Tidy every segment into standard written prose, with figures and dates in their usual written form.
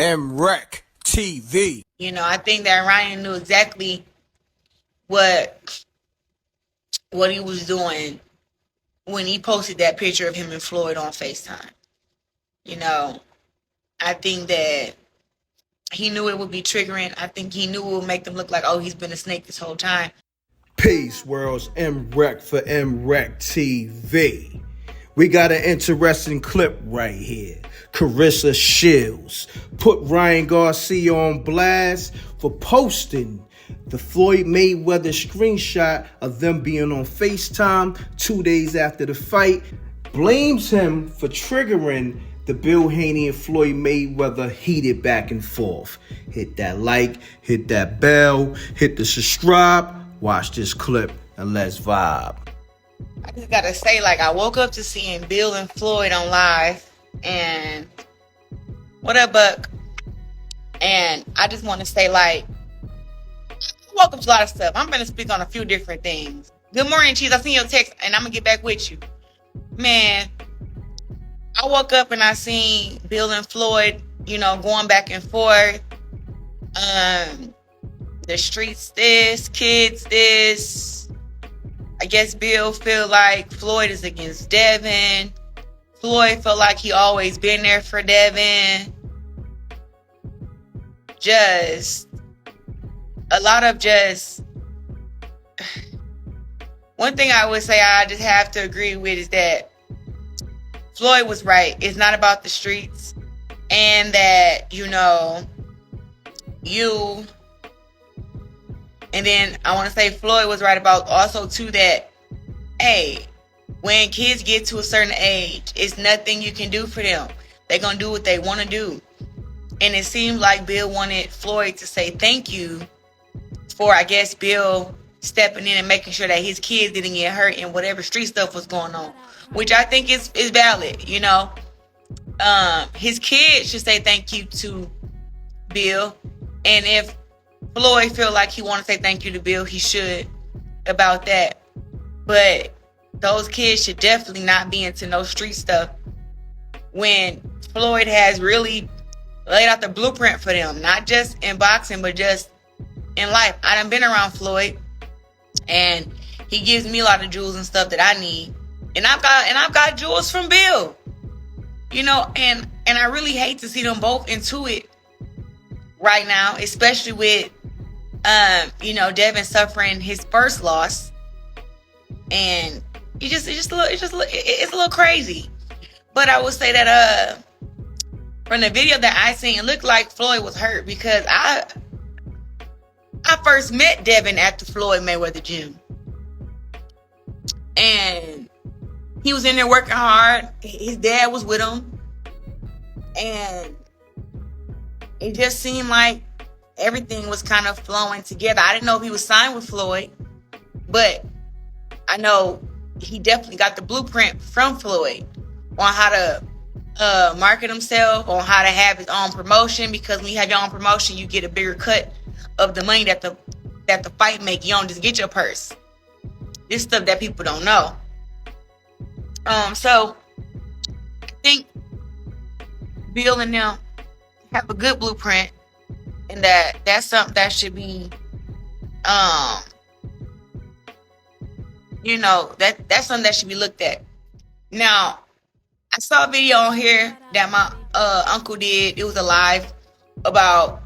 m.reck TV. I think that Ryan knew exactly what he was doing when he posted that picture of him and Floyd on FaceTime. I think that he knew it would be triggering. I think he knew it would make them look like, oh, he's been a snake this whole time. Peace, worlds. m.reck for m.reck TV. We got an interesting clip right here. Claressa Shields put Ryan Garcia on blast for posting the Floyd Mayweather screenshot of them being on FaceTime 2 days after the fight. Blames him for triggering the Bill Haney and Floyd Mayweather heated back and forth. Hit that like, hit that bell, hit the subscribe. Watch this clip and let's vibe. I just gotta say, I woke up to seeing Bill and Floyd on live, and what up, Buck? And I just want to say, I woke up to a lot of stuff. I'm gonna speak on a few different things. Good morning, Cheese. I seen your text, and I'm gonna get back with you. Man, I woke up and I seen Bill and Floyd, going back and forth. The streets this, kids this. I guess Bill feel like Floyd is against Devin. Floyd felt like he always been there for Devin. Just a lot of one thing I would say I just have to agree with is that Floyd was right. It's not about the streets, and that and then I want to say Floyd was right about also too that, hey, when kids get to a certain age, it's nothing you can do for them. They're going to do what they want to do. And it seemed like Bill wanted Floyd to say thank you for, I guess, Bill stepping in and making sure that his kids didn't get hurt in whatever street stuff was going on, which I think is valid. His kids should say thank you to Bill. And if Floyd feel like he want to say thank you to Bill, he should about that. But those kids should definitely not be into no street stuff when Floyd has really laid out the blueprint for them, not just in boxing, but just in life. I done been around Floyd, and he gives me a lot of jewels and stuff that I need. And I've got jewels from Bill. And I really hate to see them both into it right now, especially with Devin suffering his first loss, and it's a little crazy. But I would say that from the video that I seen, it looked like Floyd was hurt, because I first met Devin at the Floyd Mayweather gym, and he was in there working hard. His dad was with him, and it just seemed like everything was kind of flowing together. I didn't know if he was signed with Floyd, but I know he definitely got the blueprint from Floyd on how to market himself, on how to have his own promotion, because when you have your own promotion, you get a bigger cut of the money that the fight make. You don't just get your purse. This stuff that people don't know. So I think Bill and them have a good blueprint, and that's something that should be that's something that should be looked at. Now, I saw a video on here that my uncle did. It was a live about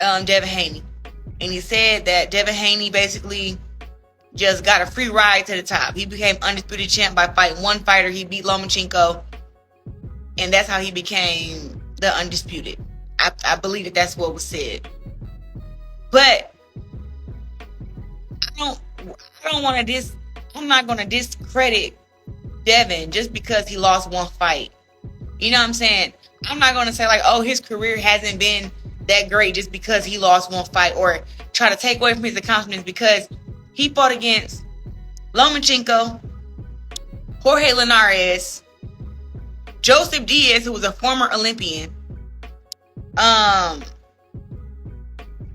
Devin Haney, and he said that Devin Haney basically just got a free ride to the top. He became undisputed champ by fighting one fighter. He beat Lomachenko, and that's how he became the undisputed. I believe that's what was said. But I'm not gonna discredit Devin just because he lost one fight. You know what I'm saying? I'm not gonna say oh, his career hasn't been that great just because he lost one fight, or try to take away from his accomplishments, because he fought against Lomachenko, Jorge Linares, Joseph Diaz, who was a former Olympian,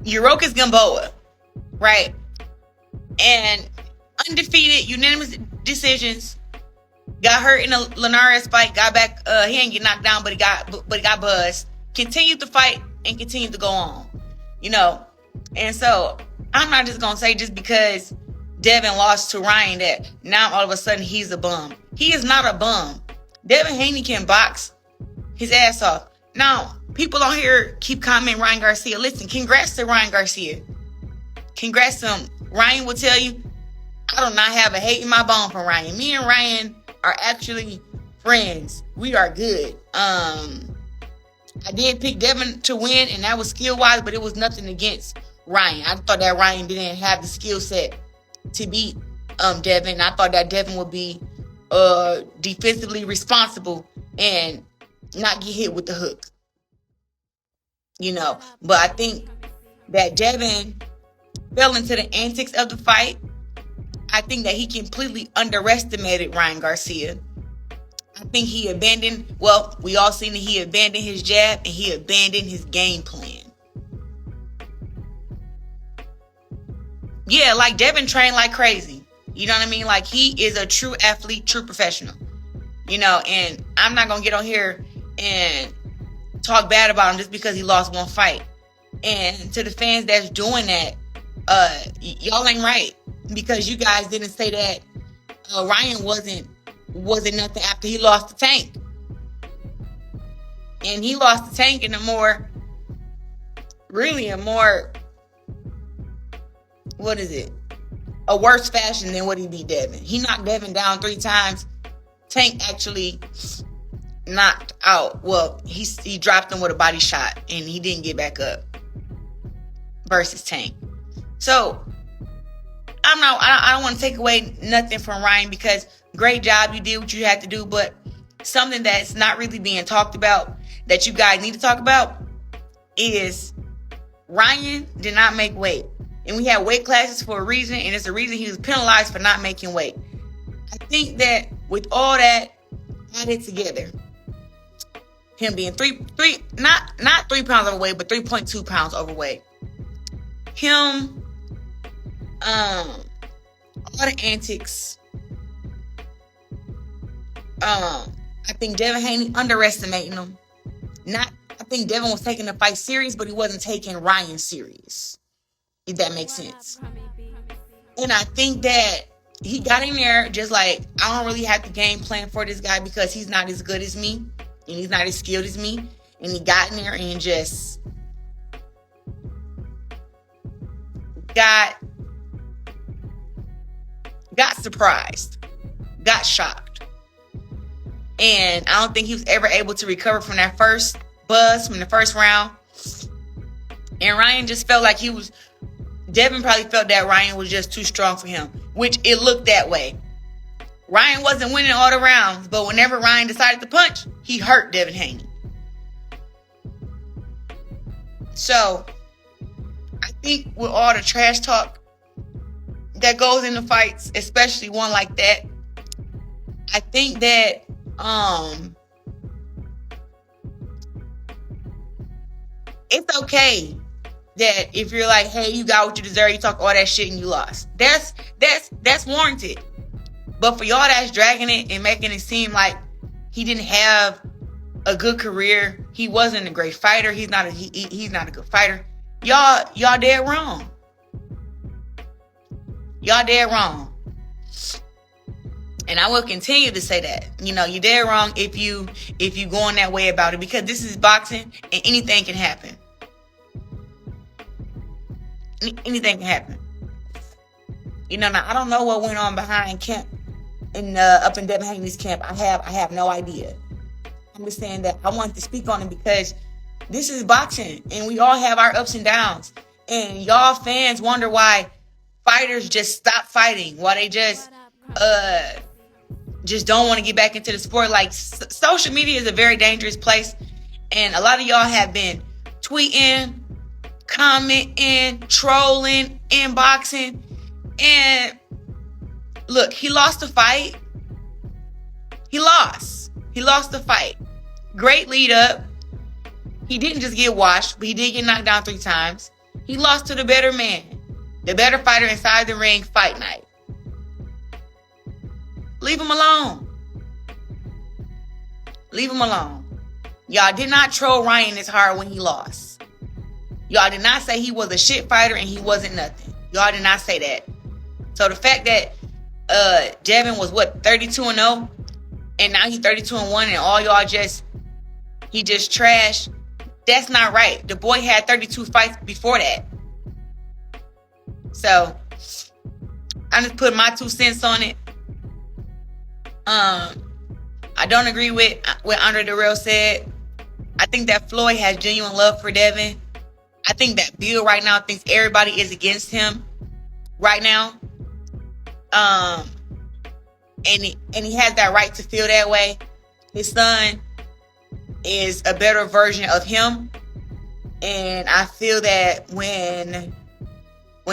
Yuriorkis Gamboa, right? And undefeated, unanimous decisions. Got hurt in a Linares fight, got back. He ain't get knocked down, but he got buzzed. Continued to fight and continue to go on, you know. And so I'm not just gonna say just because Devin lost to Ryan that now all of a sudden he's a bum. He is not a bum. Devin Haney can box his ass off. Now, people on here keep commenting Ryan Garcia. Listen, congrats to Ryan Garcia. Congrats to him. Ryan will tell you, I do not have a hate in my bone for Ryan. Me and Ryan are actually friends. We are good. I did pick Devin to win, and that was skill-wise, but it was nothing against Ryan. I thought that Ryan didn't have the skill set to beat Devin. I thought that Devin would be defensively responsible and not get hit with the hook. You know, but I think that Devin fell into the antics of the fight. I think that he completely underestimated Ryan Garcia. I think he abandoned, well, we all seen that he abandoned his jab and he abandoned his game plan. Yeah, like Devin trained like crazy. You know what I mean? Like he is a true athlete, true professional. You know, and I'm not going to get on here and talk bad about him just because he lost one fight. And to the fans that's doing that, y'all ain't right. Because you guys didn't say that Ryan wasn't nothing after he lost the Tank. And he lost the Tank in a more, a worse fashion than what he beat Devin. He knocked Devin down 3 times. Tank actually knocked out. Well, he dropped him with a body shot and he didn't get back up versus Tank. So I don't want to take away nothing from Ryan because great job, you did what you had to do, but something that's not really being talked about that you guys need to talk about is Ryan did not make weight. And we had weight classes for a reason, and it's the reason he was penalized for not making weight. I think that with all that added together, him being not 3 pounds overweight, but 3.2 pounds overweight, him, all the antics, I think Devin Haney underestimating him. I think Devin was taking the fight serious, but he wasn't taking Ryan serious. If that makes sense. And I think that he got in there just like, I don't really have to game plan for this guy because he's not as good as me and he's not as skilled as me. And he got in there and just got surprised, got shocked. And I don't think he was ever able to recover from that first buzz from the first round. And Ryan just felt like Devin probably felt that Ryan was just too strong for him, which it looked that way. Ryan wasn't winning all the rounds, but whenever Ryan decided to punch, he hurt Devin Haney. So, I think with all the trash talk that goes into fights, especially one like that, I think that it's okay that if you're like, hey, you got what you deserve, you talk all that shit and you lost. That's warranted. But for y'all that's dragging it and making it seem like he didn't have a good career, he wasn't a great fighter, he's not a good fighter. Y'all dead wrong. Y'all dead wrong. And I will continue to say that. You know, you're dead wrong if you going that way about it, because this is boxing and anything can happen. Anything can happen. You know, now I don't know what went on behind camp up in Devin Haney's camp. I have no idea. I'm just saying that I wanted to speak on it because this is boxing and we all have our ups and downs. And y'all fans wonder why fighters just stop fighting, why they just don't want to get back into the sport. Like social media is a very dangerous place, and a lot of y'all have been tweeting, commenting, trolling, inboxing, and look, he lost the fight. He lost the fight. Great lead up. He didn't just get washed, but he did get knocked down 3 times. He lost to the better man, the better fighter inside the ring, fight night. Leave him alone. Leave him alone. Y'all did not troll Ryan this hard when he lost. Y'all did not say he was a shit fighter and he wasn't nothing. Y'all did not say that. So the fact that Devin was 32-0, and now he's 32-1, and all y'all he just trash. That's not right. The boy had 32 fights before that. So I'm just putting my 2 cents on it. I don't agree with what Andre Darrell said. I think that Floyd has genuine love for Devin. I think that Bill right now thinks everybody is against him right now. And he has that right to feel that way. His son is a better version of him. And I feel that when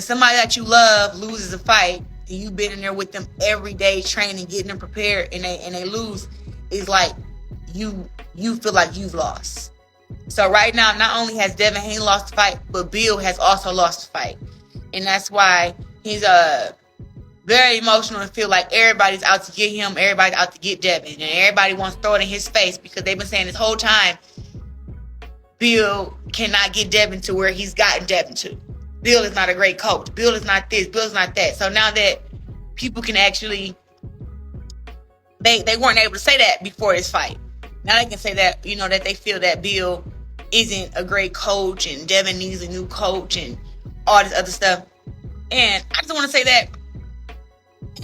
somebody that you love loses a fight, and you've been in there with them every day training, getting them prepared, and they lose, it's like you feel like you've lost. So right now, not only has Devin Haney lost the fight, but Bill has also lost the fight. And that's why he's very emotional and feel like everybody's out to get him, everybody's out to get Devin, and everybody wants to throw it in his face because they've been saying this whole time Bill cannot get Devin to where he's gotten Devin to. Bill is not a great coach. Bill is not this. Bill is not that. So now that people can actually, they weren't able to say that before this fight. Now they can say that, that they feel that Bill isn't a great coach and Devin needs a new coach and all this other stuff. And I just want to say that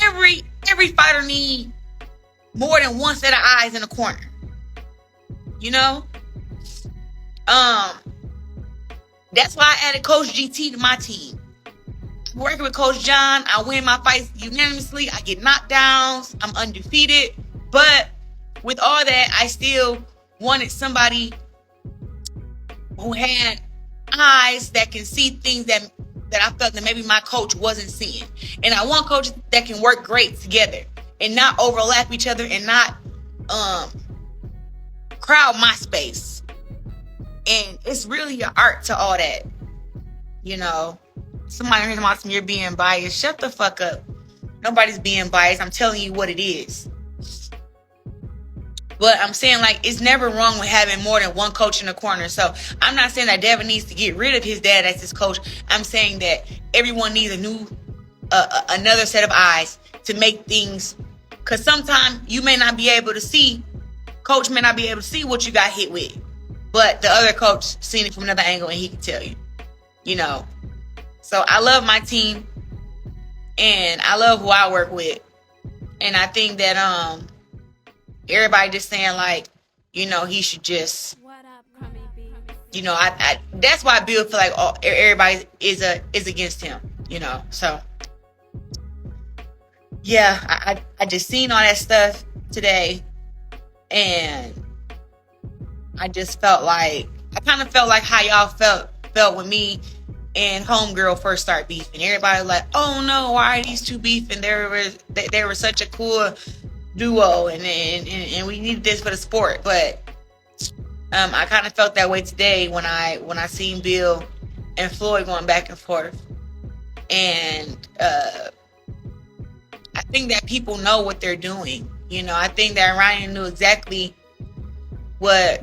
every fighter needs more than one set of eyes in the corner. That's why I added Coach GT to my team. Working with Coach John, I win my fights unanimously. I get knockdowns. I'm undefeated. But with all that, I still wanted somebody who had eyes that can see things that I felt that maybe my coach wasn't seeing. And I want coaches that can work great together and not overlap each other and not crowd my space. And it's really an art to all that. Somebody heard about you're being biased. Shut the fuck up. Nobody's being biased. I'm telling you what it is. But I'm saying, it's never wrong with having more than one coach in the corner. So I'm not saying that Devin needs to get rid of his dad as his coach. I'm saying that everyone needs another set of eyes to make things. Because sometimes you may not be able to see, coach may not be able to see what you got hit with. But the other coach seen it from another angle and he can tell you. So I love my team. And I love who I work with. And I think that everybody just saying he should just, I that's why Bill feel like everybody is against him, So yeah, I just seen all that stuff today, and I just felt I kind of felt like how y'all felt when me and Homegirl first started beefing. Everybody was like, oh no, why are these two beefing? They were such a cool duo, and we needed this for the sport. But I kind of felt that way today when I seen Bill and Floyd going back and forth. And I think that people know what they're doing. I think that Ryan knew exactly what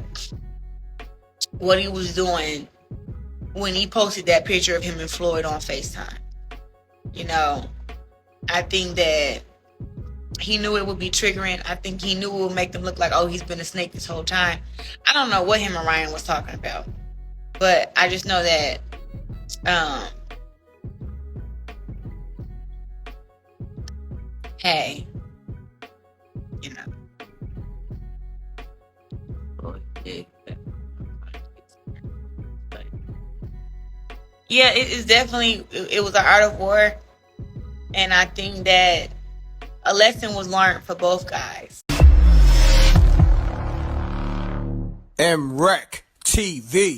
he was doing when he posted that picture of him and Floyd on FaceTime. I think that he knew it would be triggering. I think he knew it would make them look like, oh, he's been a snake this whole time. I don't know what him and Ryan was talking about. But I just know that hey, yeah, it is definitely, it was an art of war. And I think that a lesson was learned for both guys. m.reck TV.